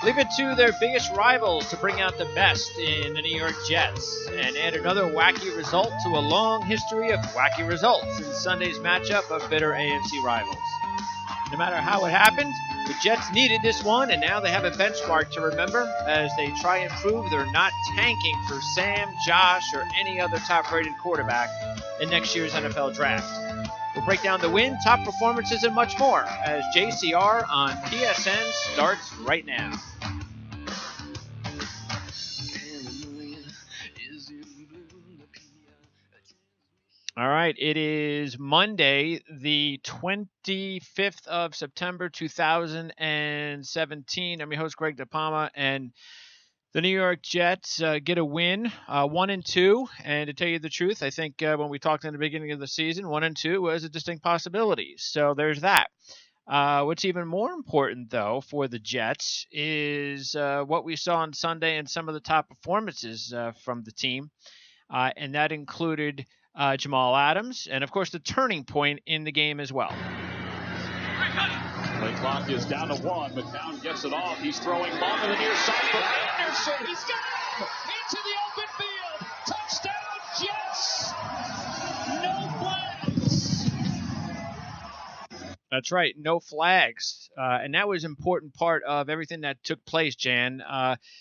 Leave it to their biggest rivals to bring out the best in the New York Jets and add another wacky result to a long history of wacky results in Sunday's matchup of bitter AFC rivals. No matter how it happened, the Jets needed this one, and now they have a benchmark to remember as they try and prove they're not tanking for Sam, Josh, or any other top-rated quarterback in next year's NFL Draft. We'll break down the win, top performances, and much more as JCR on PSN starts right now. All right, it is Monday, the 25th of September, 2017. I'm your host, Greg DePalma, and the New York Jets get a win, 1-2. And to tell you the truth, I think when we talked in the beginning of the season, 1-2 was a distinct possibility. So there's that. What's even more important, though, for the Jets is what we saw on Sunday and some of the top performances from the team. And that included Jamal Adams and, of course, the turning point in the game as well. The clock is down to 1. McCown gets it off. He's throwing long in the near side for Anderson. He's got him into the open field. Touchdown, Jets. No flags. That's right. No flags. And that was an important part of everything that took place, Jan.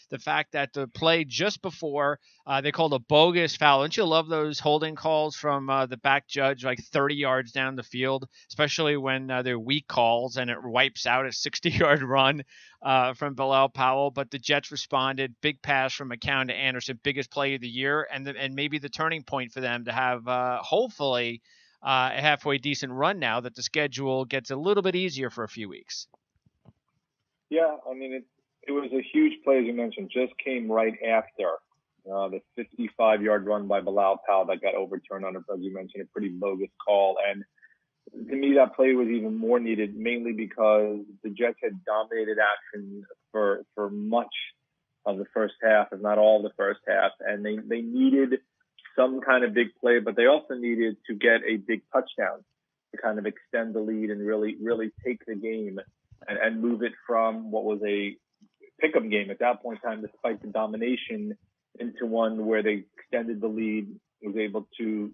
The fact that the play just before they called a bogus foul. Don't you love those holding calls from the back judge like 30 yards down the field, especially when they're weak calls and it wipes out a 60-yard run from Bilal Powell. But the Jets responded. Big pass from McCown to Anderson, biggest play of the year, and maybe the turning point for them to have hopefully a halfway decent run now that the schedule gets a little bit easier for a few weeks. Yeah, I mean, it was a huge play, as you mentioned, just came right after the 55-yard run by Bilal Powell that got overturned on, as you mentioned, a pretty bogus call. And to me, that play was even more needed, mainly because the Jets had dominated action for much of the first half, if not all the first half, and they needed some kind of big play, but they also needed to get a big touchdown to kind of extend the lead and really take the game and move it from what was a pickup game at that point in time, despite the domination, into one where they extended the lead, was able to,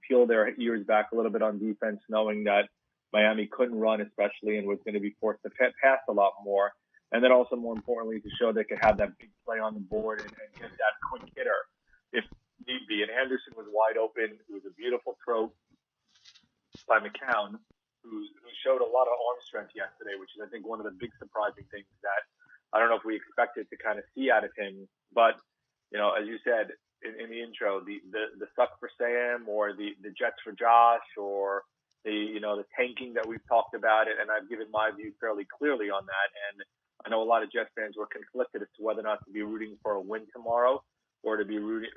peel their ears back a little bit on defense, knowing that Miami couldn't run especially and was going to be forced to pass a lot more. And then also, more importantly, to show they could have that big play on the board and get that quick hitter if need be. And Anderson was wide open. It was a beautiful throw by McCown, who showed a lot of arm strength yesterday, which is, I think, one of the big surprising things that I don't know if we expected to kind of see out of him. But, as you said in the intro, the suck for Sam or the Jets for Josh or the tanking that we've talked about it. And I've given my view fairly clearly on that. And I know a lot of Jets fans were conflicted as to whether or not to be rooting for a win tomorrow or to be rooting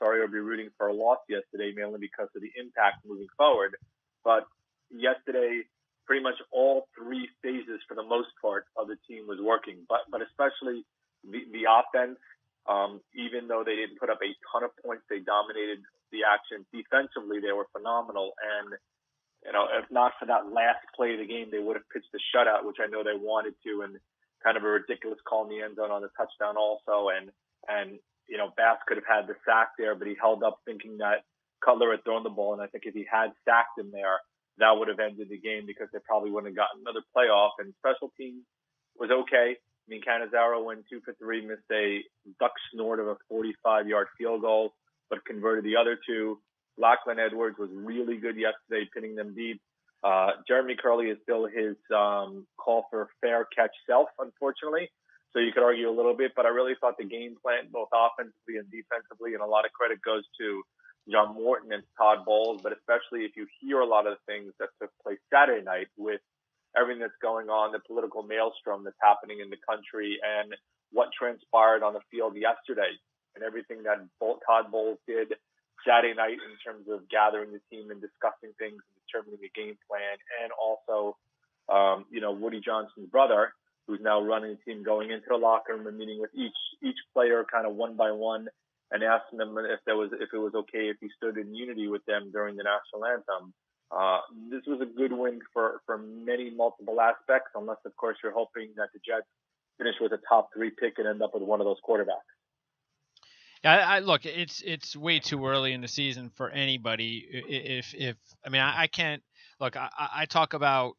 or be rooting for a loss yesterday, mainly because of the impact moving forward. But yesterday, pretty much all three phases for the most part of the team was working, but especially the offense. Even though they didn't put up a ton of points, they dominated the action. Defensively, they were phenomenal. And, if not for that last play of the game, they would have pitched a shutout, which I know they wanted to, and kind of a ridiculous call in the end zone on the touchdown also. And Bass could have had the sack there, but he held up thinking that Cutler had thrown the ball. And I think if he had sacked him there, that would have ended the game because they probably wouldn't have gotten another playoff. And special teams was okay. I mean, Cannizzaro went 2 for 3, missed a duck snort of a 45-yard field goal, but converted the other two. Lachlan Edwards was really good yesterday, pinning them deep. Jeremy Curley is still his call for fair catch self, unfortunately. So you could argue a little bit, but I really thought the game plan, both offensively and defensively, and a lot of credit goes to John Morton and Todd Bowles, but especially if you hear a lot of the things that took place Saturday night with everything that's going on, the political maelstrom that's happening in the country, and what transpired on the field yesterday, and everything that Todd Bowles did Saturday night in terms of gathering the team and discussing things and determining the game plan, and also, Woody Johnson's brother, who's now running the team, going into the locker room and meeting with each player kind of one by one and asking them if it was okay if he stood in unity with them during the national anthem. This was a good win for many multiple aspects, unless of course you're hoping that the Jets finish with a top 3 pick and end up with one of those quarterbacks. Yeah, I look, it's way too early in the season for anybody. If I mean, I can't look. I talk about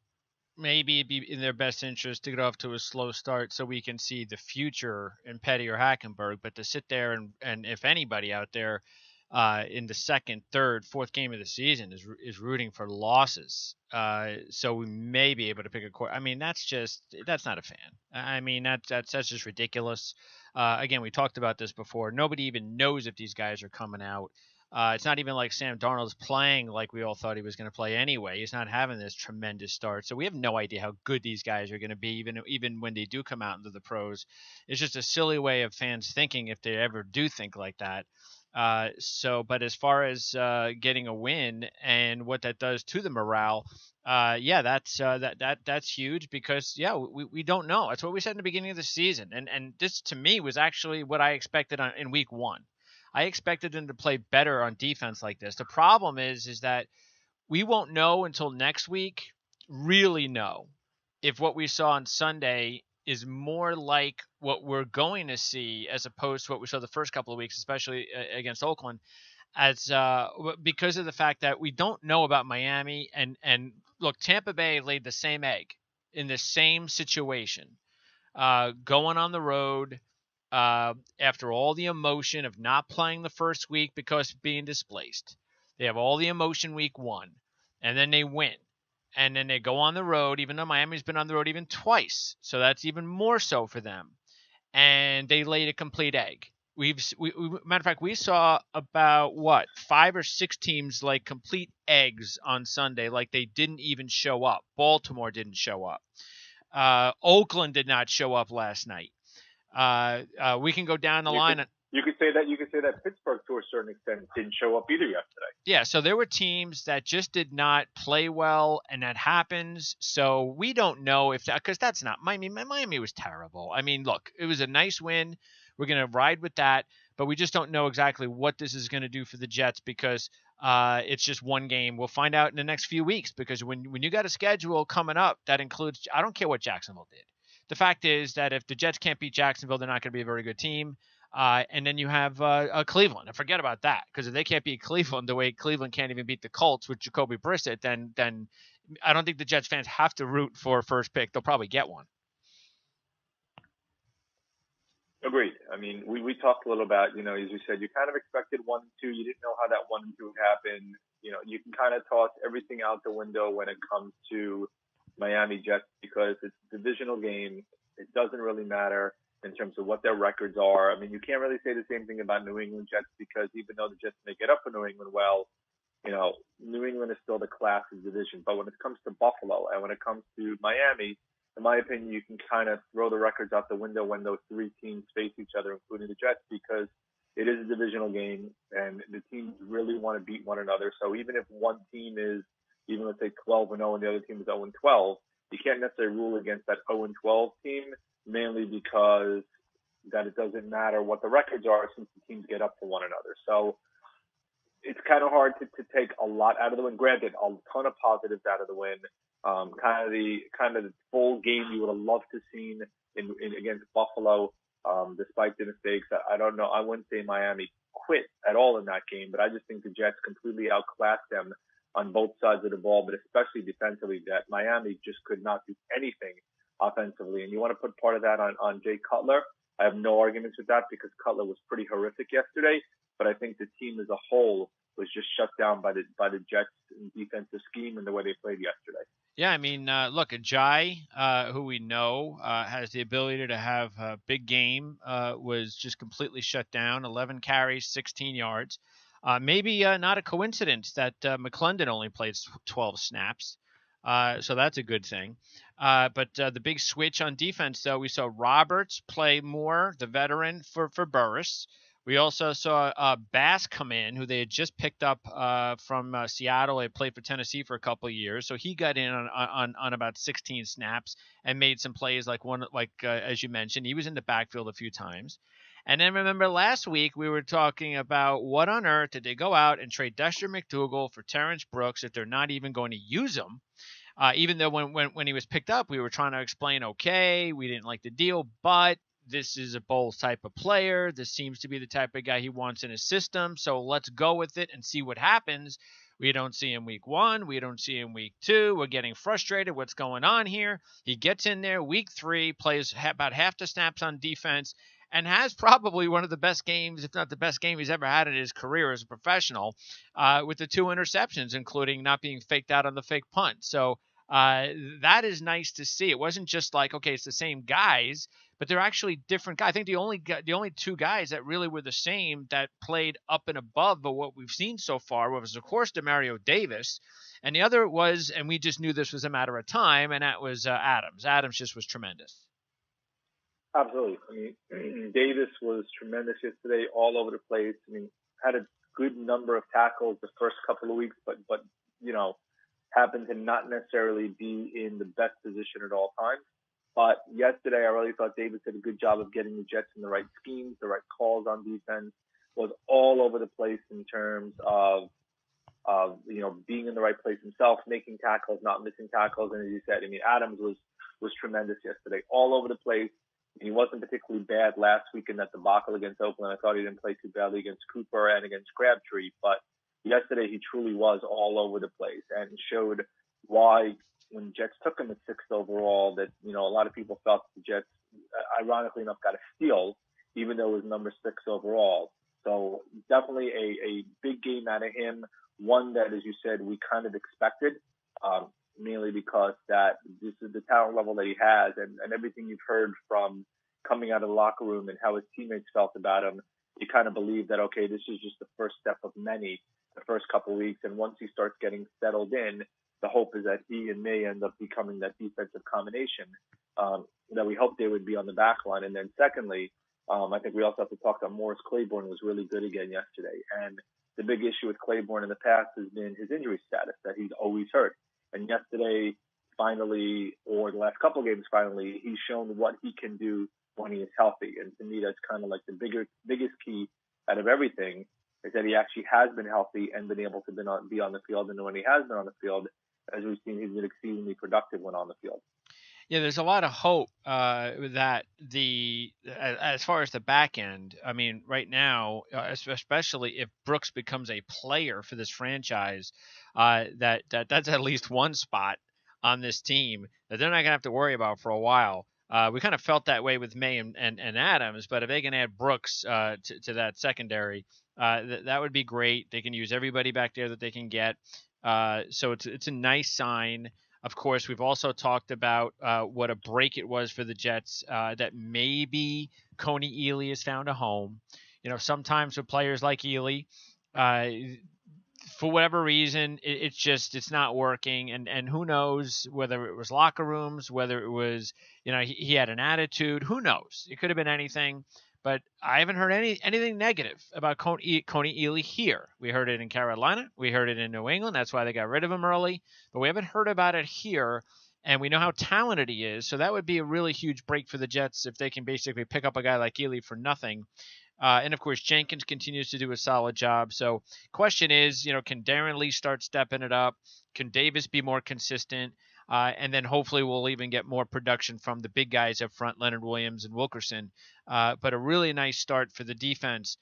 maybe it'd be in their best interest to get off to a slow start so we can see the future in Petty or Hackenberg. But to sit there and if anybody out there in the second, third, fourth game of the season is rooting for losses, so we may be able to pick a court. I mean, that's not a fan. I mean, that's just ridiculous. Again, we talked about this before. Nobody even knows if these guys are coming out. It's not even like Sam Darnold's playing like we all thought he was going to play anyway. He's not having this tremendous start. So we have no idea how good these guys are going to be, even when they do come out into the pros. It's just a silly way of fans thinking if they ever do think like that. But as far as getting a win and what that does to the morale, that's huge because we don't know. That's what we said in the beginning of the season, and this to me was actually what I expected in week 1. I expected them to play better on defense like this. The problem is that we won't know until next week, really know if what we saw on Sunday is more like what we're going to see as opposed to what we saw the first couple of weeks, especially against Oakland, because of the fact that we don't know about Miami. And look, Tampa Bay laid the same egg in the same situation, going on the road after all the emotion of not playing the first week because of being displaced. They have all the emotion week 1, and then they win. And then they go on the road, even though Miami's been on the road even twice. So that's even more so for them. And they laid a complete egg. Matter of fact, we saw about 5 or 6 teams like complete eggs on Sunday, like they didn't even show up. Baltimore didn't show up. Oakland did not show up last night. We can go down the line. You could say that Pittsburgh, to a certain extent, didn't show up either yesterday. Yeah, so there were teams that just did not play well, and that happens. So we don't know if that, because that's not Miami. Miami was terrible. I mean, look, it was a nice win. We're going to ride with that, but we just don't know exactly what this is going to do for the Jets because it's just one game. We'll find out in the next few weeks because when you got a schedule coming up that includes, I don't care what Jacksonville did. The fact is that if the Jets can't beat Jacksonville, they're not going to be a very good team. And then you have Cleveland. And forget about that, because if they can't beat Cleveland the way Cleveland can't even beat the Colts with Jacoby Brissett, then I don't think the Jets fans have to root for first pick. They'll probably get one. Agreed. I mean, we talked a little about, as you said, you kind of expected 1-2. You didn't know how that 1-2 would happen. You can kind of toss everything out the window when it comes to Miami Jets because it's a divisional game. It doesn't really matter in terms of what their records are. I mean, you can't really say the same thing about New England Jets because even though the Jets may get up for New England, New England is still the class of division. But when it comes to Buffalo and when it comes to Miami, in my opinion, you can kind of throw the records out the window when those 3 teams face each other, including the Jets, because it is a divisional game and the teams really want to beat one another. So even if one team is, even let's say 12-0 and the other team is 0-12, you can't necessarily rule against that 0-12 team, mainly because that it doesn't matter what the records are since the teams get up to one another. So it's kind of hard to take a lot out of the win. Granted, a ton of positives out of the win. Kind of the full game you would have loved to seen in against Buffalo, despite the mistakes. I don't know. I wouldn't say Miami quit at all in that game, but I just think the Jets completely outclassed them on both sides of the ball, but especially defensively, that Miami just could not do anything offensively. And you want to put part of that on Jay Cutler. I have no arguments with that because Cutler was pretty horrific yesterday, but I think the team as a whole was just shut down by the Jets' defensive scheme and the way they played yesterday. Yeah, I mean, look, Ajay, who we know has the ability to have a big game, was just completely shut down. 11 carries, 16 yards. Maybe not a coincidence that McClendon only played 12 snaps. So that's a good thing. But the big switch on defense, though, we saw Roberts play more, the veteran, for Burris. We also saw Bass come in, who they had just picked up from Seattle. He played for Tennessee for a couple of years, so he got in on about 16 snaps and made some plays as you mentioned. He was in the backfield a few times. And then remember last week we were talking about what on earth did they go out and trade Dexter McDougal for Terrence Brooks if they're not even going to use him? Even though when he was picked up, we were trying to explain, okay, we didn't like the deal, but this is a Bowles type of player. This seems to be the type of guy he wants in his system. So let's go with it and see what happens. We don't see him week 1. We don't see him week 2. We're getting frustrated. What's going on here? He gets in there week 3, plays about half the snaps on defense, and has probably one of the best games, if not the best game he's ever had in his career as a professional, with the 2 interceptions, including not being faked out on the fake punt. So that is nice to see. It wasn't just like, okay, it's the same guys, but they're actually different guys. I think the only 2 guys that really were the same that played up and above but what we've seen so far was, of course, Demario Davis, and the other was, and we just knew this was a matter of time, and that was Adams. Adams just was tremendous. Absolutely. I mean, Davis was tremendous yesterday, all over the place. I mean, had a good number of tackles the first couple of weeks, but happened to not necessarily be in the best position at all times. But yesterday, I really thought Davis did a good job of getting the Jets in the right schemes, the right calls on defense, was all over the place in terms of being in the right place himself, making tackles, not missing tackles. And as you said, I mean, Adams was tremendous yesterday, all over the place. He wasn't particularly bad last week in that debacle against Oakland. I thought he didn't play too badly against Cooper and against Crabtree, but yesterday he truly was all over the place and showed why when Jets took him at 6th overall that, a lot of people felt the Jets, ironically enough, got a steal, even though it was number 6 overall. So definitely a big game out of him, one that, as you said, we kind of expected, mainly because that this is the talent level that he has and everything you've heard from coming out of the locker room and how his teammates felt about him, you kind of believe that, okay, this is just the first step of many the first couple of weeks. And once he starts getting settled in, the hope is that he and May end up becoming that defensive combination that we hoped they would be on the back line. And then secondly, I think we also have to talk about Morris Claiborne was really good again yesterday. And the big issue with Claiborne in the past has been his injury status, that he's always hurt. And yesterday, finally, or the last couple of games, finally, he's shown what he can do when he is healthy. And to me, that's kind of like the biggest key out of everything is that he actually has been healthy and been able to be on the field. And when he has been on the field, as we've seen, he's been exceedingly productive when on the field. Yeah, there's a lot of hope that as far as the back end, I mean, right now, especially if Brooks becomes a player for this franchise, that's at least one spot on this team that they're not going to have to worry about for a while. We kind of felt that way with May and Adams, but if they can add Brooks to that secondary, that would be great. They can use everybody back there that they can get. So it's a nice sign. Of course, we've also talked about what a break it was for the Jets, that maybe Coney Ealy has found a home. Sometimes with players like Ealy, for whatever reason, it's not working. And who knows whether it was locker rooms, whether it was, he had an attitude. Who knows? It could have been anything. But I haven't heard anything negative about Coney Ealy here. We heard it in Carolina. We heard it in New England. That's why they got rid of him early. But we haven't heard about it here, and we know how talented he is. So that would be a really huge break for the Jets if they can basically pick up a guy like Ealy for nothing. And, of course, Jenkins continues to do a solid job. So question is, can Darren Lee start stepping it up? Can Davis be more consistent? And then hopefully we'll even get more production from the big guys up front, Leonard Williams and Wilkerson. But a really nice start for the defense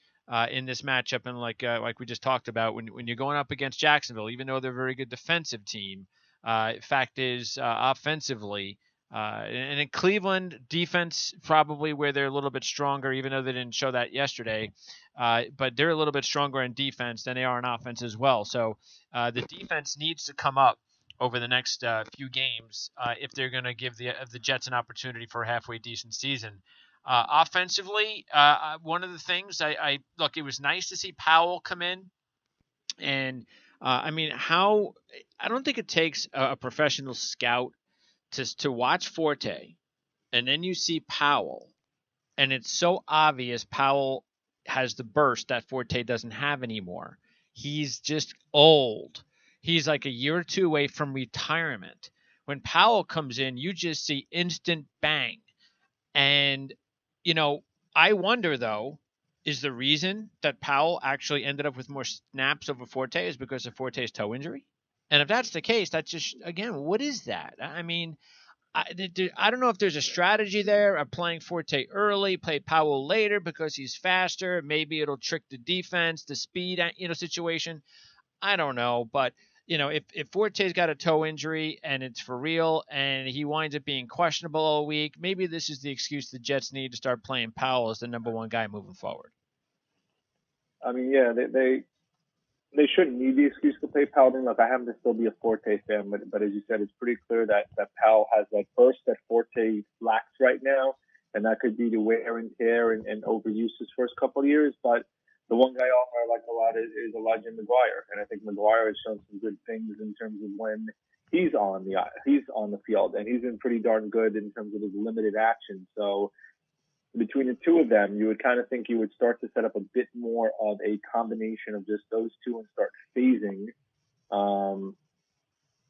in this matchup. And like we just talked about, when you're going up against Jacksonville, even though they're a very good defensive team, fact is offensively, and in Cleveland, defense probably where they're a little bit stronger, even though they didn't show that yesterday. But they're a little bit stronger in defense than they are in offense as well. So the defense needs to come up over the next few games if they're going to give the Jets an opportunity for a halfway decent season. Offensively, one of the things I look, it was nice to see Powell come in. And I don't think it takes a professional scout to watch Forte, and then you see Powell, and it's so obvious Powell has the burst that Forte doesn't have anymore. He's just old. He's like a year or two away from retirement. When Powell comes in, you just see instant bang. And, I wonder, though, is the reason that Powell actually ended up with more snaps over Forte is because of Forte's toe injury? And if that's the case, that's just, again, what is that? I mean, I don't know if there's a strategy there of playing Forte early, play Powell later because he's faster. Maybe it'll trick the defense, the speed, situation. I don't know, but if Forte's got a toe injury and it's for real, and he winds up being questionable all week, maybe this is the excuse the Jets need to start playing Powell as the number one guy moving forward. I mean, yeah, they shouldn't need the excuse to play Powell. Look, I happen to still be a Forte fan, but as you said, it's pretty clear that Powell has that burst that Forte lacks right now, and that could be the wear and tear and overuse his first couple of years. But the one guy also I like a lot is Elijah McGuire, and I think McGuire has shown some good things in terms of when he's on the field, and he's been pretty darn good in terms of his limited action. So between the two of them, you would kind of think you would start to set up a bit more of a combination of just those two and start phasing.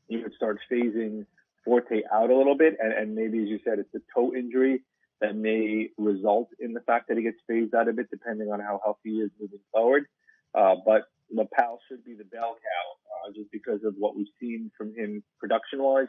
You would start phasing Forte out a little bit, and maybe, as you said, it's the toe injury that may result in the fact that he gets phased out a bit, depending on how healthy he is moving forward. But Powell should be the bell cow, just because of what we've seen from him production-wise.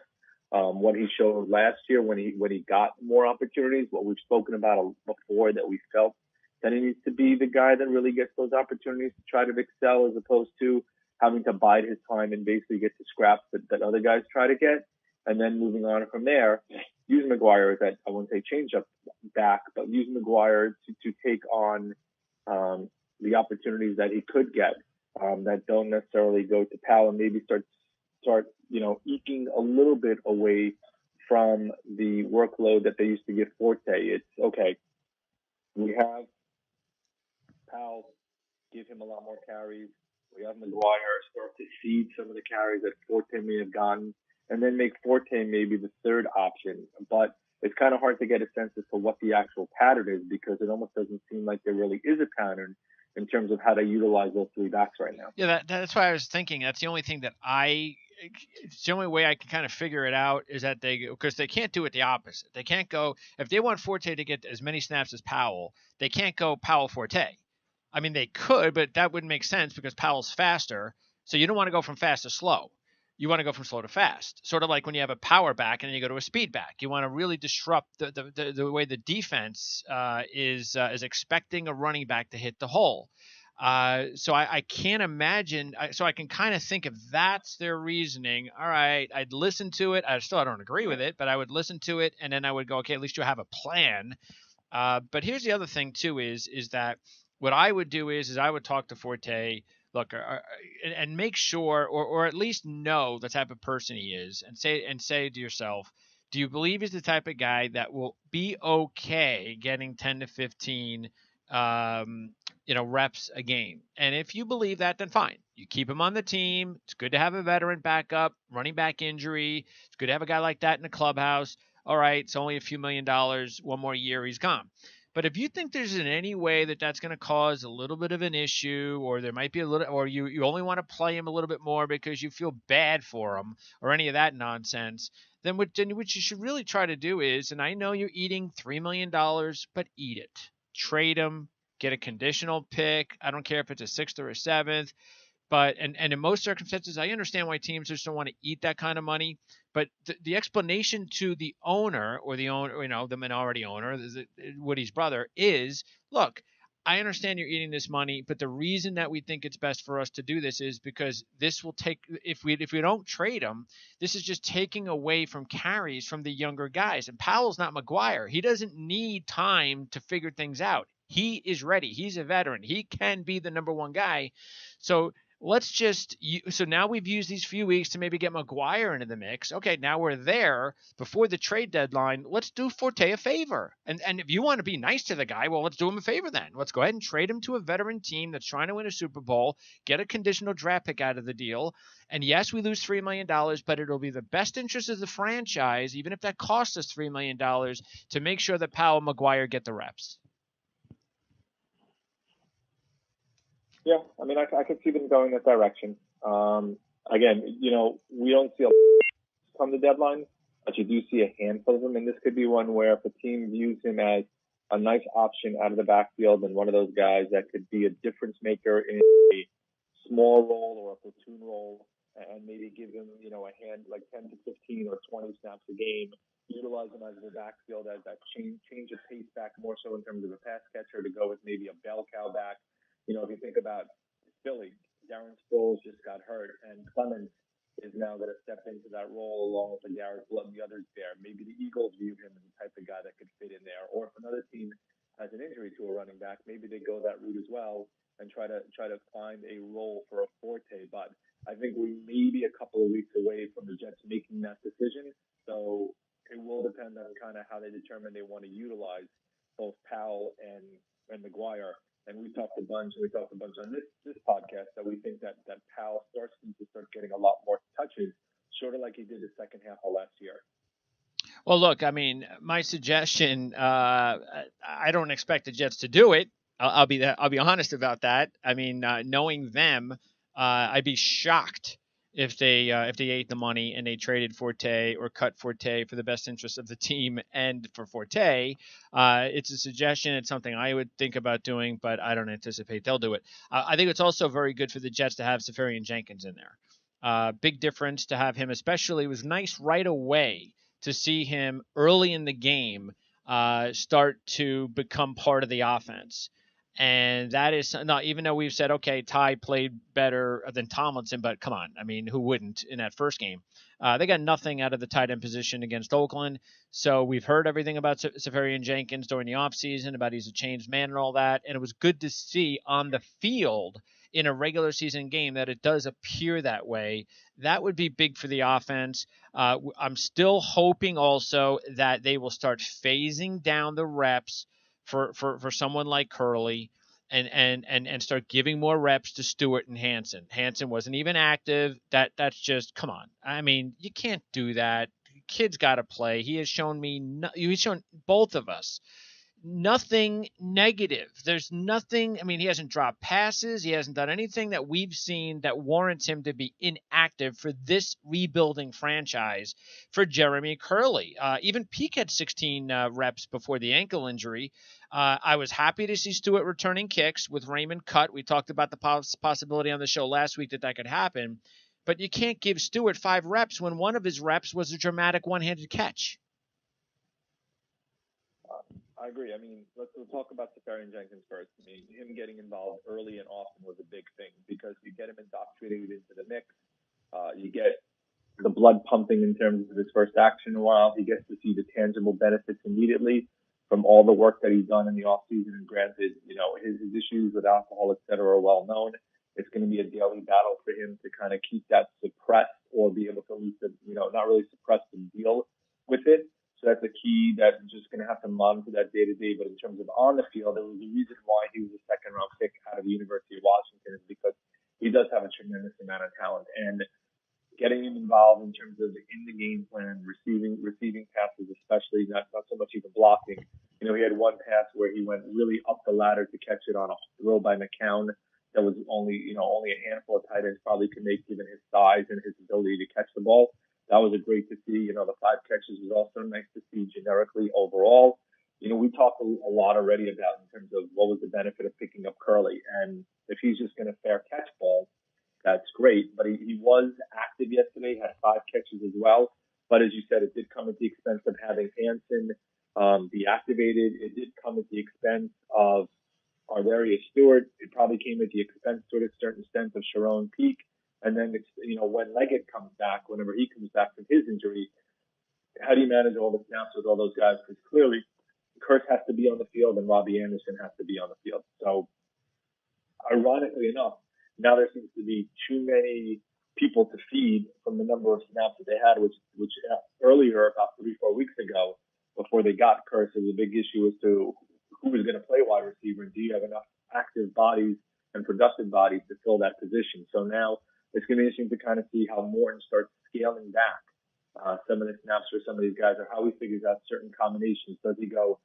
What he showed last year when he got more opportunities, what we've spoken about before, that we felt that he needs to be the guy that really gets those opportunities to try to excel, as opposed to having to bide his time and basically get the scraps that other guys try to get. And then moving on from there, use McGuire as that, I wouldn't say change up back, but use McGuire to take on the opportunities that he could get that don't necessarily go to Powell, and maybe start eking a little bit away from the workload that they used to give Forte. It's okay. We have Powell, give him a lot more carries. We have McGuire start to feed some of the carries that Forte may have gotten, and then make Forte maybe the third option. But it's kind of hard to get a sense as to what the actual pattern is, because it almost doesn't seem like there really is a pattern in terms of how to utilize those three backs right now. Yeah, that's why I was thinking. That's the only thing that it's the only way I can kind of figure it out, is that because they can't do it the opposite. They can't go, if they want Forte to get as many snaps as Powell, they can't go Powell Forte. I mean, they could, but that wouldn't make sense because Powell's faster. So you don't want to go from fast to slow. You want to go from slow to fast. Sort of like when you have a power back and then you go to a speed back. You want to really disrupt the way the defense is expecting a running back to hit the hole. So I can't imagine. So I can kind of think if that's their reasoning. All right, I'd listen to it. I don't agree with it, but I would listen to it, and then I would go, okay, at least you have a plan. But here's the other thing too: is that what I would do is I would talk to Forte, look, and make sure, or at least know the type of person he is, and say to yourself, do you believe he's the type of guy that will be okay getting 10 to 15 reps a game? And if you believe that, then fine. You keep him on the team. It's good to have a veteran backup, running back injury. It's good to have a guy like that in the clubhouse. All right, it's only a few $1 million. One more year, he's gone. But if you think there's in any way that that's going to cause a little bit of an issue, or there might be a little, or you only want to play him a little bit more because you feel bad for him, or any of that nonsense, then what you should really try to do is, and I know you're eating $3 million, but eat it. Trade him, get a conditional pick. I don't care if it's a 6th or a 7th. But and in most circumstances, I understand why teams just don't want to eat that kind of money. But the explanation to the owner, or the owner, the minority owner, Woody's brother, is, look, I understand you're eating this money, but the reason that we think it's best for us to do this is because this will take, if we don't trade him, this is just taking away from carries from the younger guys. And Powell's not McGuire. He doesn't need time to figure things out. He is ready. He's a veteran. He can be the number one guy. So so now we've used these few weeks to maybe get McGuire into the mix. Okay, now we're there before the trade deadline. Let's do Forte a favor. And if you want to be nice to the guy, well, let's do him a favor then. Let's go ahead and trade him to a veteran team that's trying to win a Super Bowl, get a conditional draft pick out of the deal. And yes, we lose $3 million, but it'll be the best interest of the franchise, even if that costs us $3 million, to make sure that Powell and McGuire get the reps. Yeah, I mean, I can see them going that direction. Again, we don't see a come the deadline, but you do see a handful of them, and this could be one where if a team views him as a nice option out of the backfield and one of those guys that could be a difference maker in a small role or a platoon role, and maybe give him, a hand like 10 to 15 or 20 snaps a game. Utilize him as the backfield as that change of pace back more so in terms of a pass catcher to go with maybe a bell cow back. If you think about Philly, Darren Sproles just got hurt, and Clemens is now going to step into that role along with the Garrett Blood and the others there. Maybe the Eagles view him as the type of guy that could fit in there. Or if another team has an injury to a running back, maybe they go that route as well and try to find a role for a Forte. But I think we may be a couple of weeks away from the Jets making that decision. So it will depend on kind of how they determine they want to utilize both Powell and McGuire. And we talked a bunch on this podcast that we think that Powell starts to start getting a lot more touches, sort of like he did the second half of last year. Well, look, I mean, my suggestion, I don't expect the Jets to do it. I'll be honest about that. I mean, knowing them, I'd be shocked if they ate the money and they traded Forte or cut Forte for the best interest of the team and for Forte. It's a suggestion. It's something I would think about doing, but I don't anticipate they'll do it. I think it's also very good for the Jets to have Safarian Jenkins in there. Big difference to have him, especially. It was nice right away to see him early in the game start to become part of the offense. And that is not, even though we've said, okay, Ty played better than Tomlinson, but come on. I mean, who wouldn't in that first game? They got nothing out of the tight end position against Oakland. So we've heard everything about Safarian Jenkins during the offseason, about he's a changed man and all that. And it was good to see on the field in a regular season game that it does appear that way. That would be big for the offense. I'm still hoping also that they will start phasing down the reps for someone like Curley and start giving more reps to Stewart and Hansen. Hansen wasn't even active. That's just, come on. I mean, you can't do that. Kid's got to play. He has shown he's shown both of us nothing negative. There's nothing. I mean, he hasn't dropped passes. He hasn't done anything that we've seen that warrants him to be inactive for this rebuilding franchise for Jeremy Curley. Even Peake had 16 reps before the ankle injury. I was happy to see Stewart returning kicks with Raymond cut. We talked about the possibility on the show last week that could happen. But you can't give Stewart 5 reps when one of his reps was a dramatic one-handed catch. I agree. I mean, we'll talk about Safarian Jenkins first. I mean, him getting involved early and often was a big thing because you get him indoctrinated into the mix. You get the blood pumping in terms of his first action in a while. He gets to see the tangible benefits immediately from all the work that he's done in the offseason. And granted, his issues with alcohol, et cetera, are well known. It's going to be a daily battle for him to kind of keep that suppressed or be able to at least, not really suppress and deal with it. So that's a key that I'm just going to have to monitor that day to day. But in terms of on the field, there was a reason why he was a second round pick out of the University of Washington is because he does have a tremendous amount of talent. And getting him involved in terms of in the game plan, receiving passes, especially not so much even blocking. He had one pass where he went really up the ladder to catch it on a throw by McCown that was only a handful of tight ends probably could make given his size and his ability to catch the ball. That was a great to see. The 5 catches was also nice to see generically overall. We talked a lot already about in terms of what was the benefit of picking up Curley. And if he's just going to fair catch balls, that's great. But he was active yesterday, had 5 catches as well. But as you said, it did come at the expense of having Hansen be activated. It did come at the expense of Arvarius Stewart. It probably came at the expense to a certain extent of Sharon Peake. And then, when Leggett comes back, whenever he comes back from his injury, how do you manage all the snaps with all those guys? Because clearly, Kurtz has to be on the field and Robbie Anderson has to be on the field. So, ironically enough, now there seems to be too many people to feed from the number of snaps that they had, which earlier, about 3-4 weeks ago, before they got Kurtz, there was a big issue as to who was going to play wide receiver. Do you have enough active bodies and productive bodies to fill that position? So now, it's going to be interesting to kind of see how Morton starts scaling back some of the snaps for some of these guys or how he figures out certain combinations. Does he go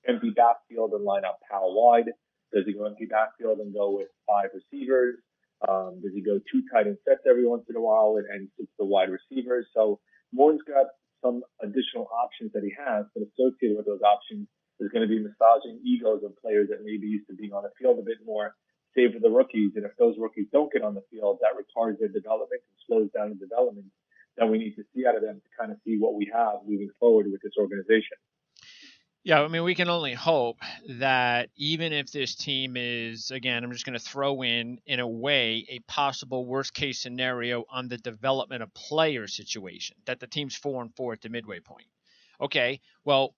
empty backfield and line up Powell wide? Does he go empty backfield and go with 5 receivers? Does he go 2 tight end sets every once in a while and sits the wide receivers? So Morton's got some additional options that he has, but associated with those options is going to be massaging egos of players that maybe used to being on the field a bit more, savor the rookies. And if those rookies don't get on the field, that retards their development and slows down the development that we need to see out of them to kind of see what we have moving forward with this organization. Yeah, I mean, we can only hope that even if this team is, again, I'm just going to throw in a way, a possible worst case scenario on the development of player situation, that the team's 4-4 at the midway point. Okay, well,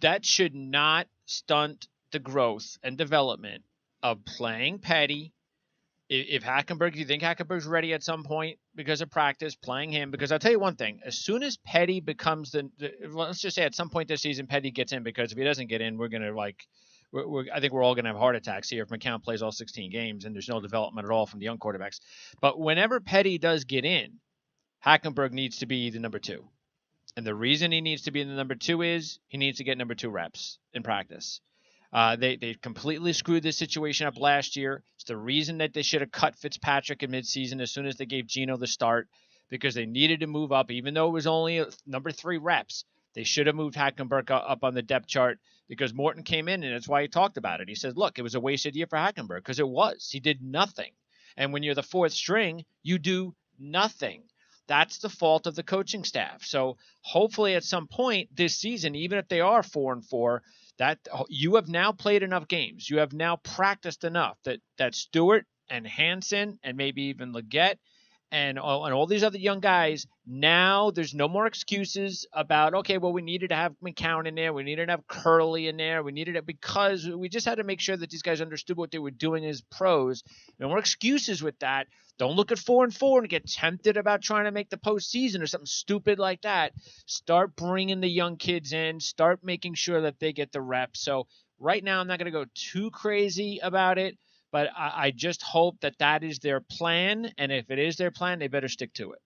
that should not stunt the growth and development of playing Petty. If Hackenberg, do you think Hackenberg's ready at some point because of practice, playing him? Because I'll tell you one thing, as soon as Petty becomes let's just say at some point this season, Petty gets in, because if he doesn't get in, we're going to I think we're all going to have heart attacks here if McCown plays all 16 games and there's no development at all from the young quarterbacks. But whenever Petty does get in, Hackenberg needs to be the number 2. And the reason he needs to be in the number 2 is he needs to get number 2 reps in practice. They completely screwed this situation up last year. It's the reason that they should have cut Fitzpatrick in midseason as soon as they gave Geno the start, because they needed to move up, even though it was only number 3 reps. They should have moved Hackenberg up on the depth chart, because Morton came in, and that's why he talked about it. He said, look, it was a wasted year for Hackenberg, because it was. He did nothing. And when you're the 4th string, you do nothing. That's the fault of the coaching staff. So hopefully at some point this season, even if they are 4-4, that you have now played enough games. You have now practiced enough that Stewart and Hansen and maybe even Leggett and all these other young guys, now there's no more excuses about, okay, well, we needed to have McCown in there. We needed to have Curley in there. We needed it because we just had to make sure that these guys understood what they were doing as pros. No more excuses with that. Don't look at 4-4 and get tempted about trying to make the postseason or something stupid like that. Start bringing the young kids in. Start making sure that they get the reps. So right now I'm not going to go too crazy about it, but I just hope that is their plan. And if it is their plan, they better stick to it.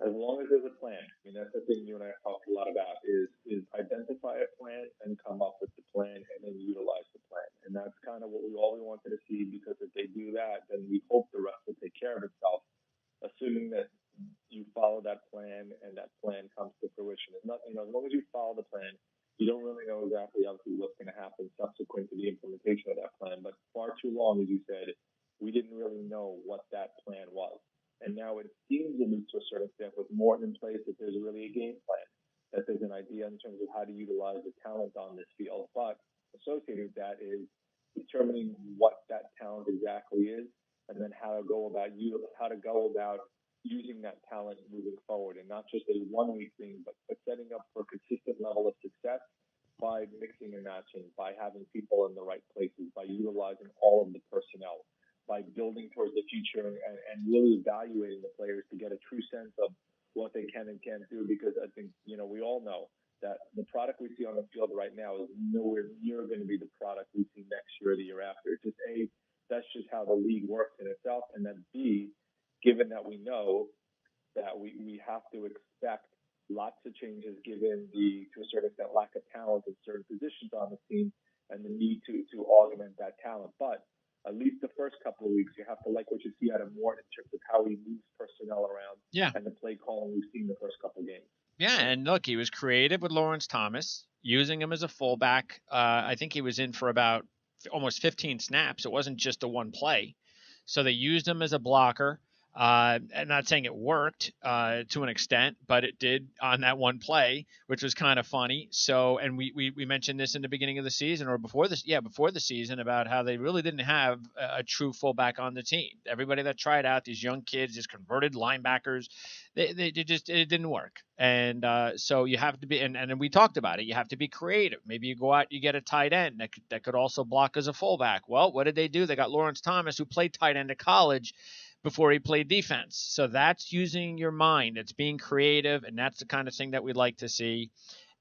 As long as there's a plan. I mean, that's the thing you and I have talked a lot about is identify a plan and come up with the plan and then utilize the plan. And that's kind of what we wanted to see, because if they do that, then we hope the rest will take care of itself, assuming that you follow that plan and that plan comes to fruition. As long as you follow the plan, you don't really know exactly obviously what's going to happen subsequent to the implementation of that plan. But far too long, as you said, we didn't really know what that plan was. And now it seems, at least to a certain extent, with Morton in place, that there's really a game plan, that there's an idea in terms of how to utilize the talent on this field. But associated with that is determining what that talent exactly is, and then how to go about using that talent moving forward, and not just a one-week thing, but setting up for a consistent level of success by mixing and matching, by having people in the right places, by utilizing all of the personnel, by building towards the future and really evaluating the players to get a true sense of what they can and can't do. Because I think, we all know that the product we see on the field right now is nowhere near going to be the product we see next year or the year after. It's just that's just how the league works in itself. And then B, given that we know that we have to expect lots of changes given to a certain extent, lack of talent in certain positions on the team and the need to augment that talent. But at least the first couple of weeks, you have to like what you see out of Morton in terms of how he moves personnel around and the play calling we've seen the first couple of games. Yeah, and look, he was creative with Lawrence Thomas, using him as a fullback. I think he was in for about almost 15 snaps. It wasn't just a one play. So they used him as a blocker. I'm not saying it worked to an extent, but it did on that one play, which was kind of funny. So, and we mentioned this in the beginning of the season or before the season about how they really didn't have a true fullback on the team. Everybody that tried out, these young kids, just converted linebackers, it didn't work. And so you have to be, and we talked about it. You have to be creative. Maybe you go out, you get a tight end that could also block as a fullback. Well, what did they do? They got Lawrence Thomas, who played tight end at college before he played defense. So that's using your mind. It's being creative, and that's the kind of thing that we'd like to see.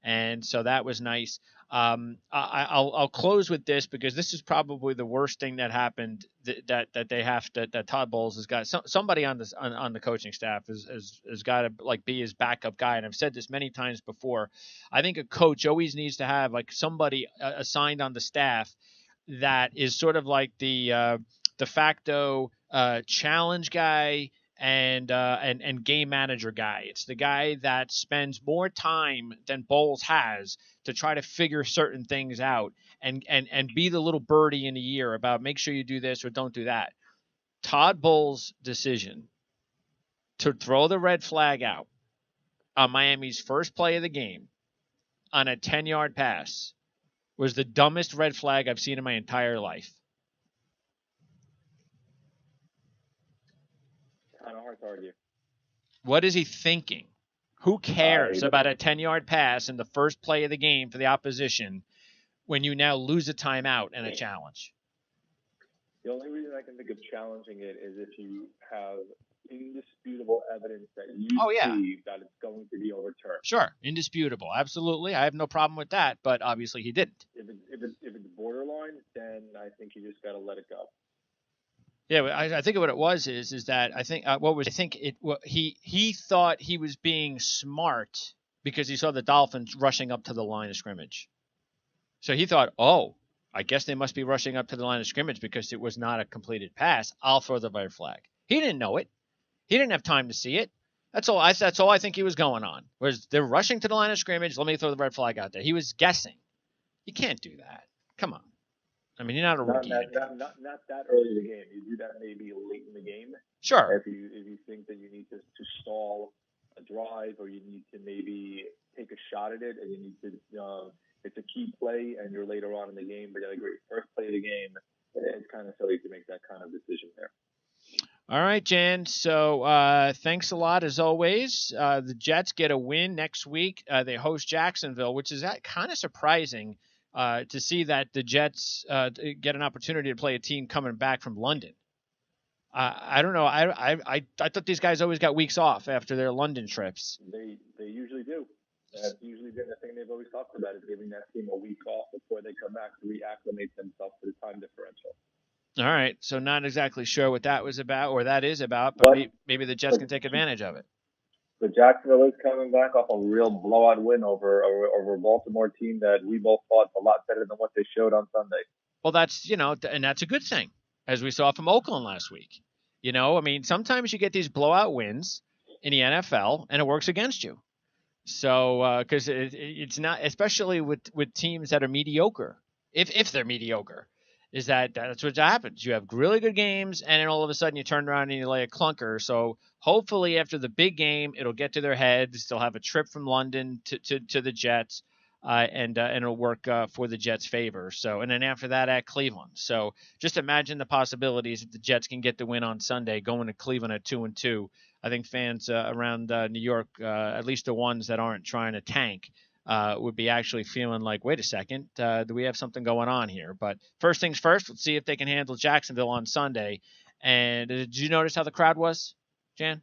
And so that was nice. I'll close with this because this is probably the worst thing that happened that Todd Bowles has got. Somebody on the coaching staff has got to be his backup guy. And I've said this many times before. I think a coach always needs to have somebody assigned on the staff that is sort of like the de facto challenge guy and game manager guy. It's the guy that spends more time than Bowles has to try to figure certain things out and be the little birdie in the ear about make sure you do this or don't do that. Todd Bowles' decision to throw the red flag out on Miami's first play of the game on a 10-yard pass was the dumbest red flag I've seen in my entire life. Kind of hard to argue. What is he thinking? Who cares about a 10-yard pass in the first play of the game for the opposition when you now lose a timeout and a challenge? The only reason I can think of challenging it is if you have indisputable evidence that you see that it's going to be overturned. Sure, indisputable, absolutely. I have no problem with that, but obviously he didn't. If it's borderline, then I think you just got to let it go. Yeah, I think what it was is that I think he thought he was being smart because he saw the Dolphins rushing up to the line of scrimmage. So he thought, oh, I guess they must be rushing up to the line of scrimmage because it was not a completed pass. I'll throw the red flag. He didn't know it. He didn't have time to see it. That's all I think he was going on. Was they're rushing to the line of scrimmage. Let me throw the red flag out there. He was guessing. You can't do that. Come on. I mean, you're not a rookie. Not that early in the game. You do that maybe late in the game. Sure. If you think that you need to stall a drive or you need to maybe take a shot at it and you need to it's a key play and you're later on in the game, but you had a great first play of the game. It's kind of silly to make that kind of decision there. All right, Jan. So thanks a lot as always. The Jets get a win next week. They host Jacksonville, which is kind of surprising to see that the Jets get an opportunity to play a team coming back from London. I don't know. I thought these guys always got weeks off after their London trips. They usually do. That's usually been the thing they've always talked about is giving that team a week off before they come back to reacclimate themselves to the time differential. All right, so not exactly sure what that was about or that is about, but maybe the Jets can take advantage of it. But Jacksonville is coming back off a real blowout win over a Baltimore team that we both thought a lot better than what they showed on Sunday. Well, that's and that's a good thing, as we saw from Oakland last week. I mean, sometimes you get these blowout wins in the NFL, and it works against you. So, because it's not, especially with teams that are mediocre, if they're mediocre. That's what happens. You have really good games, and then all of a sudden you turn around and you lay a clunker. So hopefully after the big game, it'll get to their heads. They'll have a trip from London to the Jets, and it'll work for the Jets' favor. So, and then after that at Cleveland. So just imagine the possibilities if the Jets can get the win on Sunday, going to Cleveland at 2-2. I think fans around New York, at least the ones that aren't trying to tank, would be actually feeling like, wait a second, do we have something going on here? But first things first, let's see if they can handle Jacksonville on Sunday. And did you notice how the crowd was, Jan?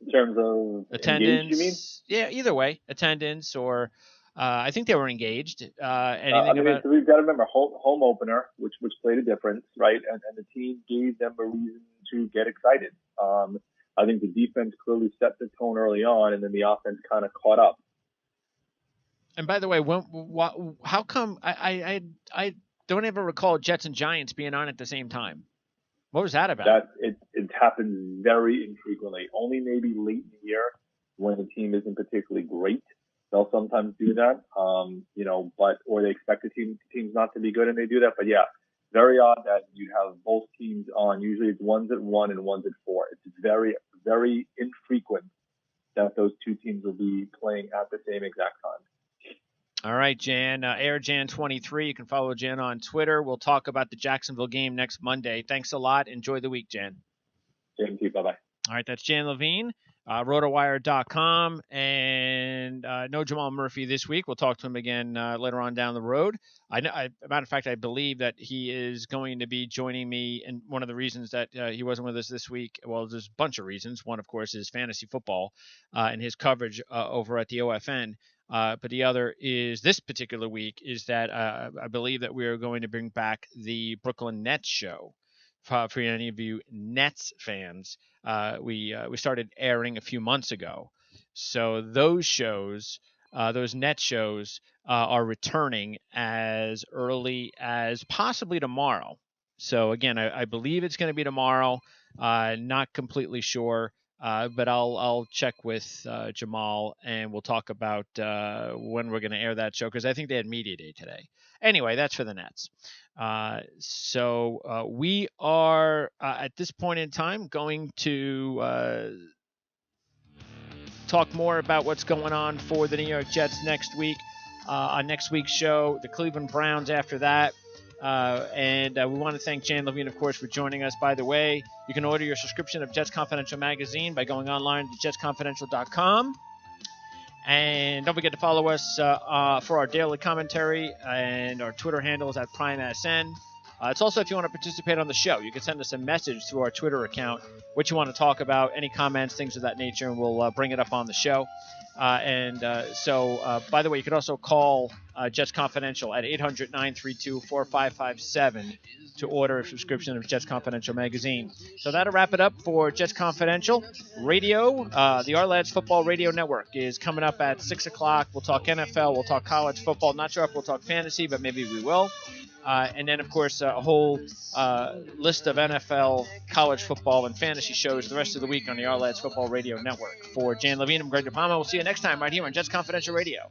In terms of attendance, you mean? Yeah, either way, attendance or I think they were engaged. We've got to remember home opener, which played a difference, right? And the team gave them a reason to get excited. I think the defense clearly set the tone early on, and then the offense kind of caught up. And by the way, how come I don't ever recall Jets and Giants being on at the same time? What was that about? It happens very infrequently. Only maybe late in the year when the team isn't particularly great. They'll sometimes do that, or they expect the teams not to be good and they do that. But yeah, very odd that you'd have both teams on. Usually it's one's at 1 and one's at 4. It's very, very infrequent that those two teams will be playing at the same exact time. All right, Jan, AirJan23. You can follow Jan on Twitter. We'll talk about the Jacksonville game next Monday. Thanks a lot. Enjoy the week, Jan. Same to you. Bye-bye. All right, that's Jan Levine, rotowire.com, and no Jamal Murphy this week. We'll talk to him again later on down the road. Matter of fact, I believe that he is going to be joining me, and one of the reasons that he wasn't with us this week, well, there's a bunch of reasons. One, of course, is fantasy football and his coverage over at the OFN. But the other is this particular week is that I believe that we are going to bring back the Brooklyn Nets show. For any of you Nets fans, we started airing a few months ago. So those shows, those Nets shows, are returning as early as possibly tomorrow. So again, I believe it's going to be tomorrow. Not completely sure. But I'll check with Jamal, and we'll talk about when we're going to air that show, because I think they had media day today. Anyway, that's for the Nets. So we are at this point in time going to talk more about what's going on for the New York Jets next week. On next week's show, the Cleveland Browns after that. And we want to thank Jan Levine, of course, for joining us. By the way, you can order your subscription of Jets Confidential magazine by going online to jetsconfidential.com. And don't forget to follow us for our daily commentary, and our Twitter handle is @PrimeSN. It's also, if you want to participate on the show, you can send us a message through our Twitter account, what you want to talk about, any comments, things of that nature, and we'll bring it up on the show. So, by the way, you can also call Jets Confidential at 800-932-4557 to order a subscription of Jets Confidential magazine. So that'll wrap it up for Jets Confidential Radio. The Our Lads Football Radio Network is coming up at 6 o'clock. We'll talk NFL. We'll talk college football. Not sure if we'll talk fantasy, but maybe we will. And then, of course, a whole list of NFL, college football, and fantasy shows the rest of the week on the Our Lads Football Radio Network. For Jan Levine, I'm Greg DePalma. We'll see you next time right here on Jets Confidential Radio.